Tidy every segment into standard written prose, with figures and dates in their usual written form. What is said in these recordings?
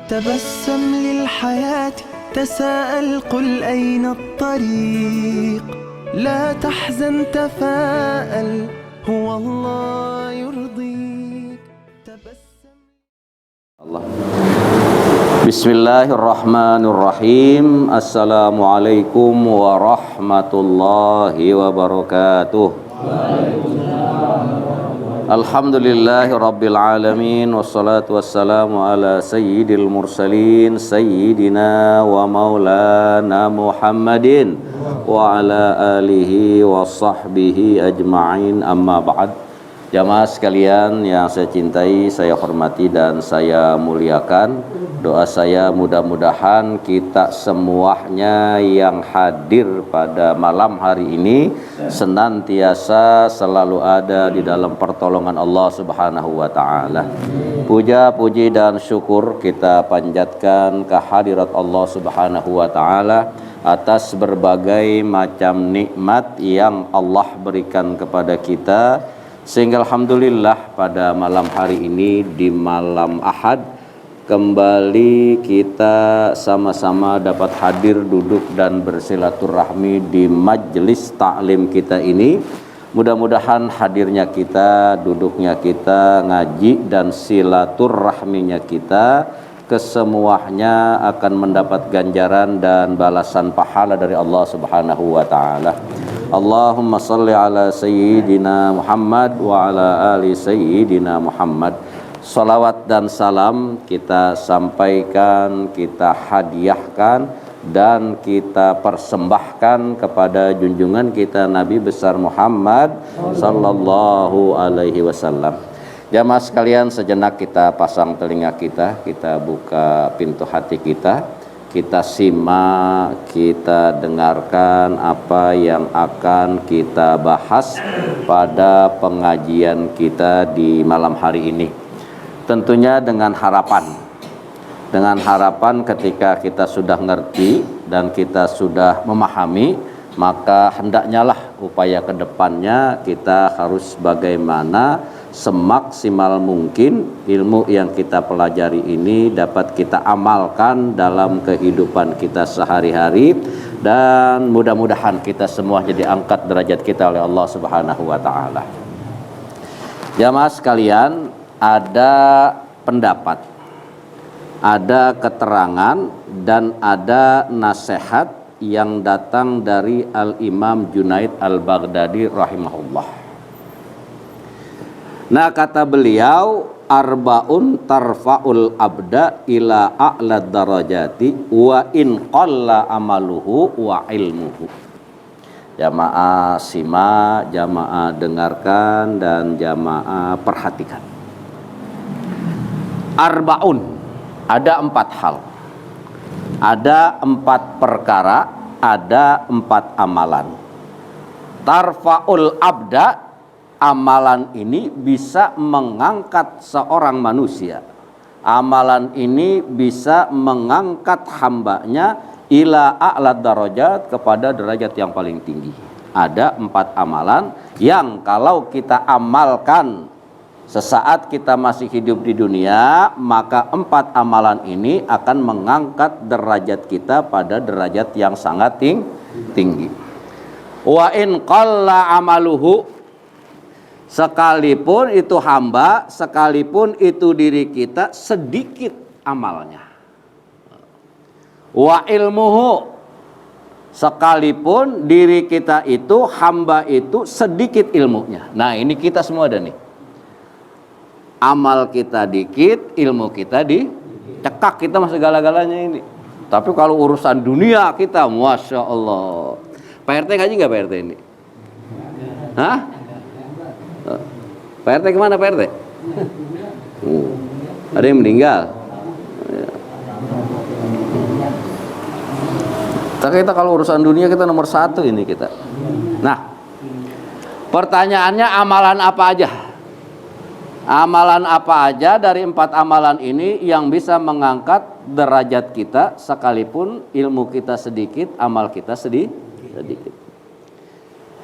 تبسم للحياة تساءل قل أين الطريق لا تحزن تفاءل هو الله يرضيك تبسم Allah. Bismillahirrahmanirrahim. Assalamualaikum warahmatullahi wabarakatuh. Alhamdulillahi rabbil alamin. Wassalatu wassalamu ala sayyidil mursalin sayyidina wa maulana Muhammadin wa ala alihi wa sahbihi ajma'in, amma ba'd. Jamaah sekalian yang saya cintai, saya hormati dan saya muliakan. Doa saya mudah-mudahan kita semuanya yang hadir pada malam hari ini senantiasa selalu ada di dalam pertolongan Allah Subhanahu wa taala. Puja, puji dan syukur kita panjatkan kehadirat Allah Subhanahu wa taala atas berbagai macam nikmat yang Allah berikan kepada kita. Sehingga alhamdulillah pada malam hari ini di malam Ahad kembali kita sama-sama dapat hadir, duduk dan bersilaturahmi di majelis taklim kita ini. Mudah-mudahan hadirnya kita, duduknya kita, ngaji dan silaturahminya kita kesemuanya akan mendapat ganjaran dan balasan pahala dari Allah Subhanahu wa taala. Allahumma salli ala sayyidina Muhammad wa ala ali sayyidina Muhammad. Salawat dan salam kita sampaikan, kita hadiahkan dan kita persembahkan kepada junjungan kita Nabi besar Muhammad sallallahu alaihi wasallam. Jamaah sekalian, sejenak kita pasang telinga kita buka pintu hati kita simak, kita dengarkan apa yang akan kita bahas pada pengajian kita di malam hari ini. Tentunya dengan harapan ketika kita sudah ngerti dan kita sudah memahami, maka hendaknya lah upaya kedepannya kita harus bagaimana semaksimal mungkin ilmu yang kita pelajari ini dapat kita amalkan dalam kehidupan kita sehari-hari, dan mudah-mudahan kita semua jadi angkat derajat kita oleh Allah Subhanahu wa taala. Jamaah sekalian, ada pendapat, ada keterangan dan ada nasihat yang datang dari Al-Imam Junaid Al-Baghdadi rahimahullah. Nah, kata beliau, arbaun tarfa'ul abda ila a'la darajati wa in qalla amaluhu wa ilmuhu. Jamaah simak, jamaah dengarkan dan jamaah perhatikan. Arbaun, ada 4 hal. Ada 4 perkara, ada 4 amalan. Tarfa'ul abda, amalan ini bisa mengangkat seorang manusia. Amalan ini bisa mengangkat hambanya ila a'la darajat, kepada derajat yang paling tinggi. Ada 4 amalan yang kalau kita amalkan sesaat kita masih hidup di dunia, maka 4 amalan ini akan mengangkat derajat kita pada derajat yang sangat tinggi. Wa in qalla amaluhu, sekalipun itu hamba, sekalipun itu diri kita sedikit amalnya. Wa ilmuhu, sekalipun diri kita itu, hamba itu sedikit ilmunya. Nah, ini kita semua ada nih. Amal kita dikit, ilmu kita dicekak, kita masih segala-galanya ini. Tapi kalau urusan dunia kita, Masya Allah. Pak RT ngaji nggak Pak RT ini? Hah? Pak RT kemana Pak RT? Ada yang meninggal. Tapi kita kalau urusan dunia kita nomor 1 ini kita. Nah, pertanyaannya amalan apa aja? Amalan apa aja dari 4 amalan ini yang bisa mengangkat derajat kita sekalipun ilmu kita sedikit, amal kita sedikit.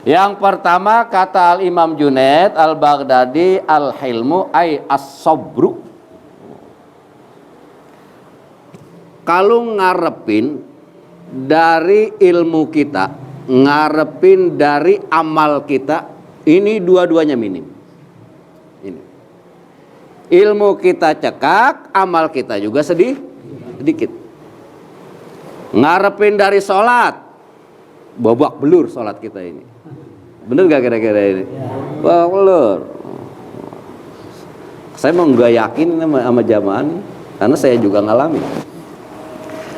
Yang pertama kata Al-Imam Junaid Al-Baghdadi, al-hilmu ay as-sabru. kalau ngarepin dari ilmu kita, ngarepin dari amal kita, ini dua-duanya minim. Ini. Ilmu kita cekak, amal kita juga sedikit. Ngarepin dari sholat, babak belur sholat kita ini. Bener gak kira-kira ini? Babak belur. Saya mau nggak yakin sama jamaah nih, karena saya juga ngalami.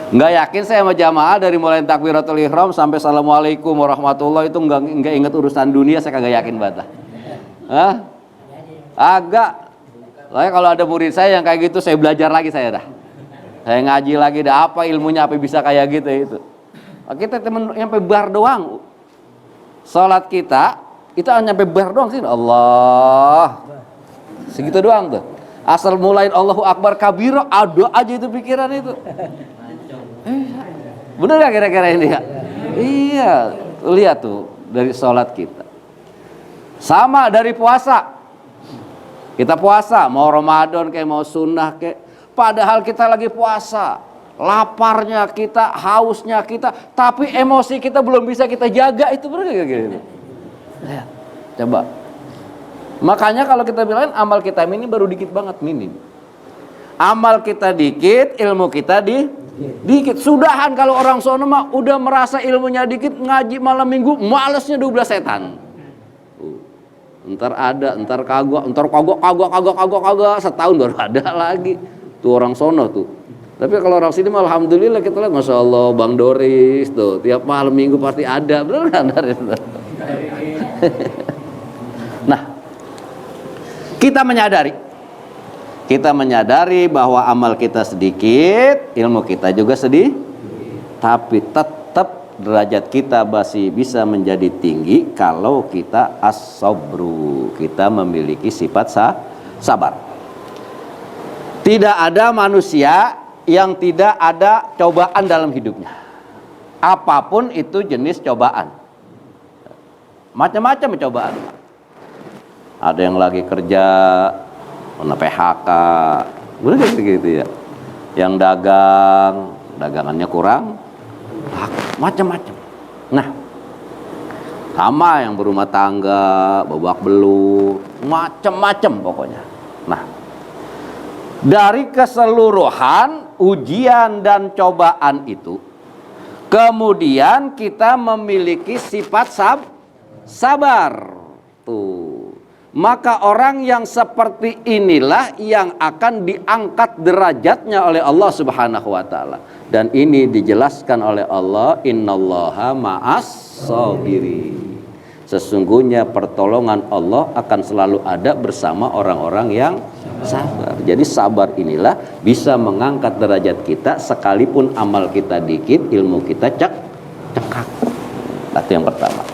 Nggak yakin saya sama jamaah dari mulai takbiratul ihram sampai assalamualaikum warahmatullahi itu nggak inget urusan dunia, saya kagak yakin banget. Hah? Agak. Soalnya kalau ada murid saya yang kayak gitu, saya belajar lagi saya dah. Saya ngaji lagi dah, apa ilmunya, apa bisa kayak gitu itu. Kita temen nyampe bar doang. Salat kita itu hanya nyampe bar doang sih. Allah. Segitu doang tuh. Asal mulain Allahu Akbar kabiro, ada aja itu pikiran itu. Bener gak kira-kira ini ya? Iya, lihat tuh dari sholat kita. Sama dari puasa. Kita puasa, mau Ramadan kayak mau sunnah kayak, padahal kita lagi puasa. Laparnya kita, hausnya kita, tapi emosi kita belum bisa kita jaga, itu bener gak kira-kira? Lihat, coba. Makanya kalau kita bilang amal kita ini baru dikit banget, minim. Amal kita dikit, ilmu kita dikit. Sudahan kalau orang sono mah udah merasa ilmunya dikit, ngaji malam minggu malesnya 12 setan. Ntar ada, ntar kagak, setahun baru ada lagi. Tuh orang sono tuh. Tapi kalau orang sini mah alhamdulillah kita lihat, masya Allah, Bang Doris tuh tiap malam minggu pasti ada, bener kan? Nah, kita menyadari bahwa amal kita sedikit, ilmu kita juga sedikit, tapi tetap derajat kita masih bisa menjadi tinggi kalau kita as-sabru, kita memiliki sifat sabar. Tidak ada manusia yang tidak ada cobaan dalam hidupnya. Apapun itu jenis cobaan. Macam-macam cobaan. Ada yang lagi kerja kena PHK, bener kayak gitu ya. Yang dagangannya kurang, macam-macam. Nah, sama yang berumah tangga, babak belur, macam-macam pokoknya. Nah, dari keseluruhan ujian dan cobaan itu, kemudian kita memiliki sifat sabar. Tuh. Maka orang yang seperti inilah yang akan diangkat derajatnya oleh Allah Subhanahu wa taala. Dan ini dijelaskan oleh Allah, innallaha ma'as sabirin. Sesungguhnya pertolongan Allah akan selalu ada bersama orang-orang yang sabar. Jadi sabar inilah bisa mengangkat derajat kita sekalipun amal kita dikit, ilmu kita cekak. Itu yang pertama.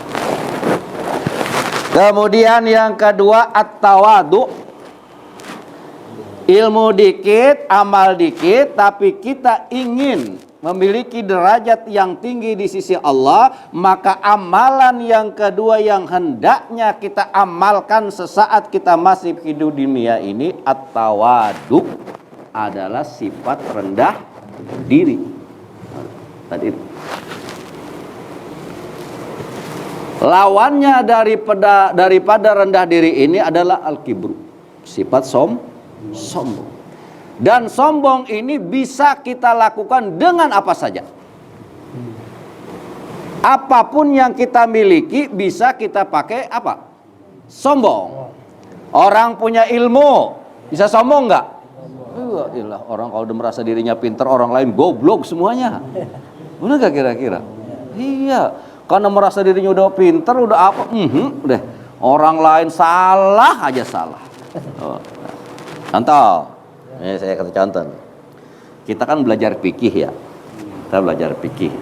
Kemudian yang kedua at-tawadu. Ilmu dikit, amal dikit, tapi kita ingin memiliki derajat yang tinggi di sisi Allah, maka amalan yang kedua yang hendaknya kita amalkan sesaat kita masih hidup di dunia ini, at-tawadu, adalah sifat rendah diri. Tadi lawannya daripada rendah diri ini adalah al-kibru, sifat sombong. Dan sombong ini bisa kita lakukan dengan apa saja. Apapun yang kita miliki bisa kita pakai apa? Sombong. Orang punya ilmu bisa sombong nggak? Iyalah, orang kalau udah merasa dirinya pintar, orang lain goblok semuanya. Benar gak kira-kira? Iya. Karena merasa dirinya udah pintar, udah apa? Udah. Orang lain salah aja salah. Oh. Contoh. Ini saya kasih contoh. Kita kan belajar fikih ya. Kita belajar fikih.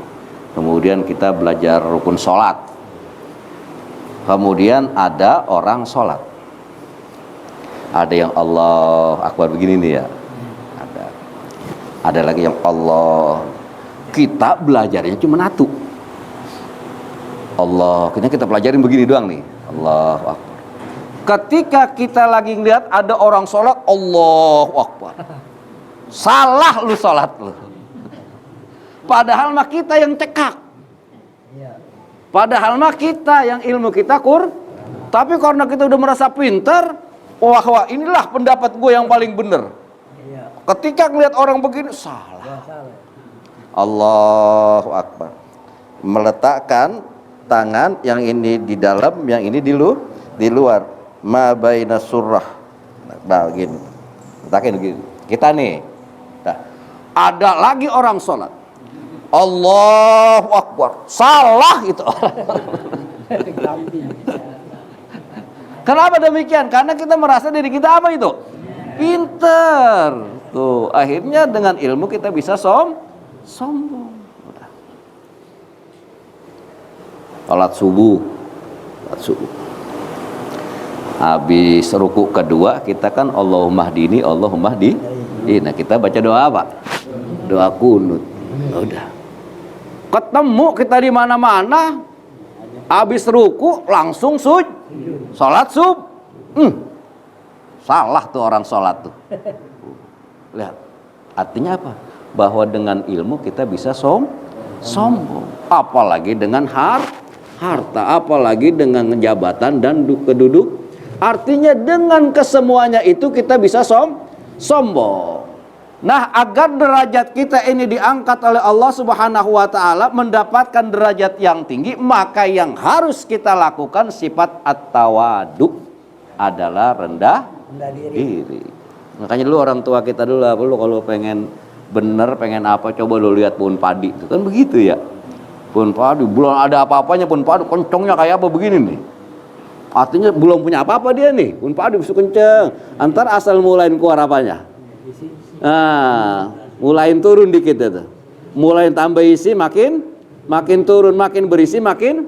Kemudian kita belajar rukun sholat. Kemudian ada orang sholat. Ada yang Allah Akbar begini nih ya. Ada lagi yang Allah. Kita belajarnya cuma satu. Allah, kita pelajarin begini doang nih. Allahu Akbar. Ketika kita lagi ngeliat ada orang sholat, Allahu Akbar. Salah lu sholat lu. Padahal mah kita yang cekak. Padahal mah kita yang ilmu kita tapi karena kita udah merasa pintar, wah inilah pendapat gue yang paling benar. Ketika ngeliat orang begini, salah. Allahu Akbar. Meletakkan tangan yang ini di dalam, yang ini di luar. Ma baina surrah. Nah, gini. Letakin gini. Kita nih. Nah, ada lagi orang sholat. Allahu Akbar. Salah itu orang. Kenapa demikian? Karena kita merasa diri kita apa itu? Pinter. Tuh, akhirnya dengan ilmu kita bisa sombong. Salat subuh. Habis ruku kedua kita kan Allahumma hdini, Allahumma hdi. Nah, kita baca doa apa? Doa kunut. Udah. Ketemu kita di mana-mana. Habis ruku langsung salat salah tuh orang salat tuh. Lihat, artinya apa? Bahwa dengan ilmu kita bisa sombong. Apalagi dengan harta, apalagi dengan jabatan dan keduduk. Artinya dengan kesemuanya itu kita bisa sombong. Nah, agar derajat kita ini diangkat oleh Allah Subhanahu wa taala, mendapatkan derajat yang tinggi, maka yang harus kita lakukan sifat at-tawadu adalah rendah diri. Makanya dulu orang tua kita dulu kalau pengen bener, pengen apa, coba lu lihat pohon padi. Itu kan begitu ya. Pohon padi, belum ada apa-apanya pohon padi, kencongnya kayak apa begini nih. Artinya belum punya apa-apa dia nih. Pohon padi bisa kenceng. Antar asal mulain keluar apanya. Nah, mulain turun dikit itu. Mulain tambah isi makin turun, makin berisi makin.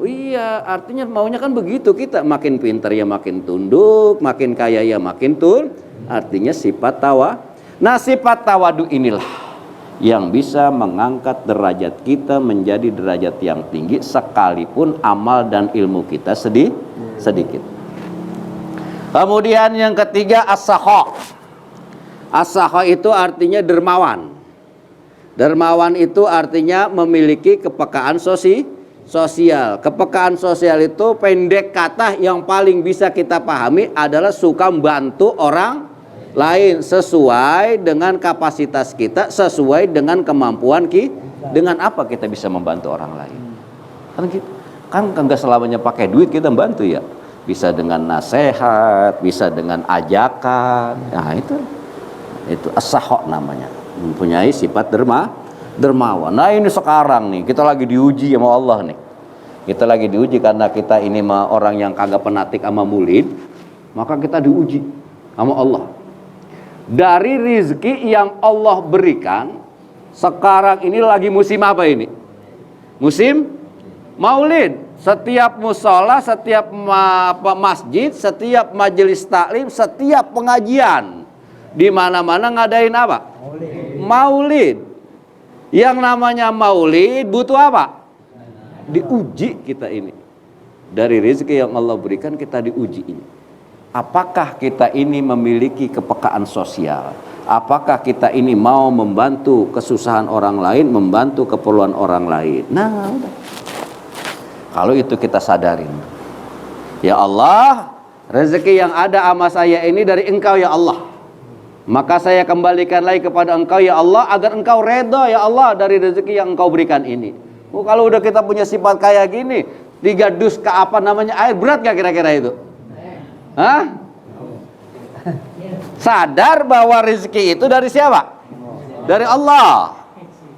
Iya, artinya maunya kan begitu kita. Makin pintar ya makin tunduk, makin kaya ya makin turun. Artinya sifat tawa. Nah, sifat tawadu inilah yang bisa mengangkat derajat kita menjadi derajat yang tinggi sekalipun amal dan ilmu kita sedikit. Kemudian yang ketiga as-sakha. As-sakha itu artinya dermawan. Dermawan itu artinya memiliki kepekaan sosial. Kepekaan sosial itu pendek kata yang paling bisa kita pahami adalah suka membantu orang lain sesuai dengan kapasitas kita, sesuai dengan kemampuan kita. Dengan apa kita bisa membantu orang lain? Kan enggak selamanya pakai duit kita membantu ya. Bisa dengan nasihat, bisa dengan ajakan. Nah, itu as-sakha namanya, mempunyai sifat dermawan. Nah, ini sekarang nih kita lagi diuji sama Allah nih. Kita lagi diuji karena kita ini mah orang yang kagak penatik sama mulid, maka kita diuji sama Allah. Dari rizki yang Allah berikan, sekarang ini lagi musim apa ini? Musim Maulid. Setiap musola, setiap masjid, setiap majelis taklim, setiap pengajian, di mana-mana ngadain apa? Maulid. Yang namanya maulid butuh apa? Diuji kita ini. Dari rezeki yang Allah berikan kita diuji ini. Apakah kita ini memiliki kepekaan sosial? Apakah kita ini mau membantu kesusahan orang lain, membantu keperluan orang lain? Nah, udah. Kalau itu kita sadarin. Ya Allah, rezeki yang ada sama saya ini dari Engkau ya Allah. Maka saya kembalikan lagi kepada Engkau ya Allah, agar Engkau redha ya Allah dari rezeki yang Engkau berikan ini. Kalau udah kita punya sifat kayak gini, 3 dus ke apa namanya air, berat gak kira-kira itu? Hah? Sadar bahwa rezeki itu dari siapa? Dari Allah.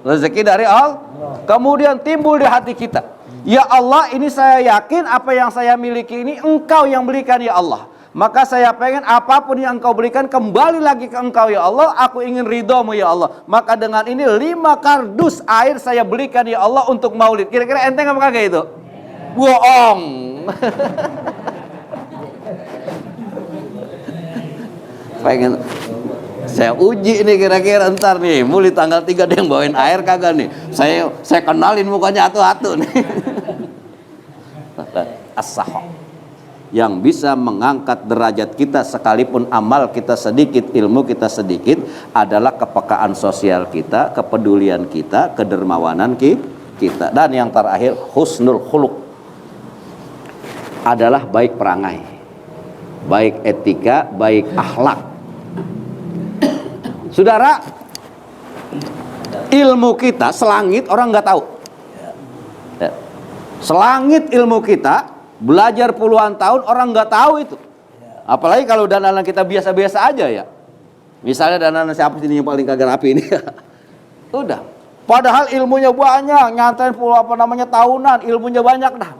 Rezeki dari Allah. Kemudian timbul di hati kita, ya Allah, ini saya yakin apa yang saya miliki ini Engkau yang berikan ya Allah. Maka saya pengen apapun yang Engkau berikan kembali lagi ke Engkau ya Allah. Aku ingin ridhomu ya Allah. Maka dengan ini 5 kardus air saya belikan ya Allah untuk maulid. Kira-kira enteng apa kagak itu? Bohong. Pengen saya uji nih kira-kira ntar nih, mulai tanggal 3 ada yang bawain air kagak nih. Saya kenalin mukanya atu-atu nih. As-sakha. yang bisa mengangkat derajat kita sekalipun amal kita sedikit, ilmu kita sedikit, adalah kepekaan sosial kita, kepedulian kita, kedermawanan kita. Dan yang terakhir, husnul khuluq, adalah baik perangai, baik etika, baik akhlak. Saudara, ilmu kita selangit orang nggak tahu. Selangit ilmu kita, belajar puluhan tahun orang nggak tahu itu. Apalagi kalau dananan kita biasa-biasa aja ya. Misalnya dananan siapa sini yang paling kagak rapi ini? Udah. Padahal ilmunya banyak, nyantain tahunan, ilmunya banyak dah.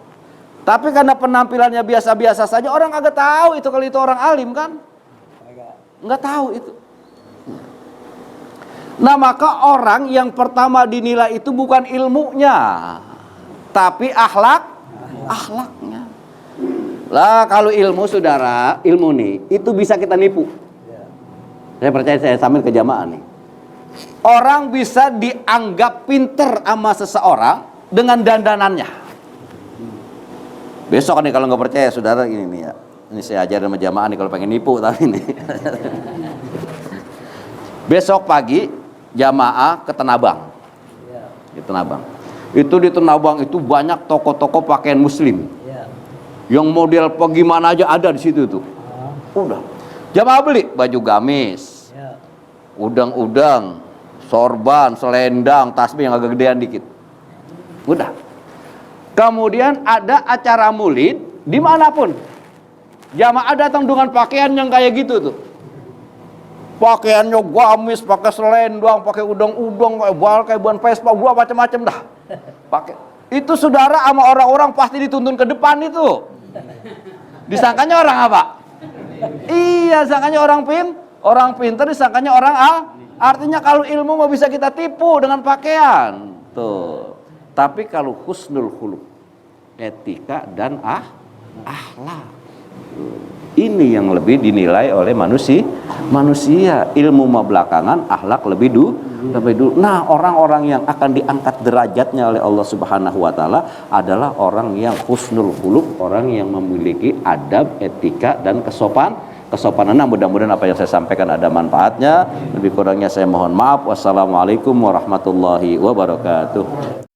Tapi karena penampilannya biasa-biasa saja, orang kagak tahu itu kalau itu orang alim kan? Nggak tahu itu. Nah, maka orang yang pertama dinilai itu bukan ilmunya, tapi akhlaknya. Lah kalau ilmu saudara, ilmu nih, itu bisa kita nipu. Saya percaya, saya sambil ke jamaah nih. Orang bisa dianggap pinter sama seseorang dengan dandanannya. Besok nih kalau nggak percaya saudara, ini nih ya. Ini saya ajarin sama jamaah nih kalau pengen nipu tapi nih. Besok pagi jamaah ke Tanabang. Di Tanabang. Itu di Tanabang itu banyak toko-toko pakaian muslim. Yang model gimana aja ada di situ tuh. Udah. Jamaah beli baju gamis. Udang-udang, sorban, selendang, tasbih yang agak gedean dikit. Udah. Kemudian ada acara maulid dimanapun. Jamaah datang dengan pakaian yang kayak gitu tuh. Pakaiannya gamis, pakai selendang, pakai udang-udang, kayak ban Vespa, gua macam-macam dah. Pakai. Itu saudara sama orang-orang pasti dituntun ke depan itu. Disangkanya orang apa? Iya, disangkanya orang pintar, disangkanya orang artinya kalau ilmu mau bisa kita tipu dengan pakaian. Tuh. Tapi kalau husnul khuluq, etika dan akhlak, ini yang lebih dinilai oleh manusia. Ilmu mah belakangan, akhlak lebih dulu. Nah, orang-orang yang akan diangkat derajatnya oleh Allah Subhanahu wa taala adalah orang yang husnul khuluq, orang yang memiliki adab, etika dan kesopanan. Nah, mudah-mudahan apa yang saya sampaikan ada manfaatnya. Lebih kurangnya saya mohon maaf. Wassalamualaikum warahmatullahi wabarakatuh.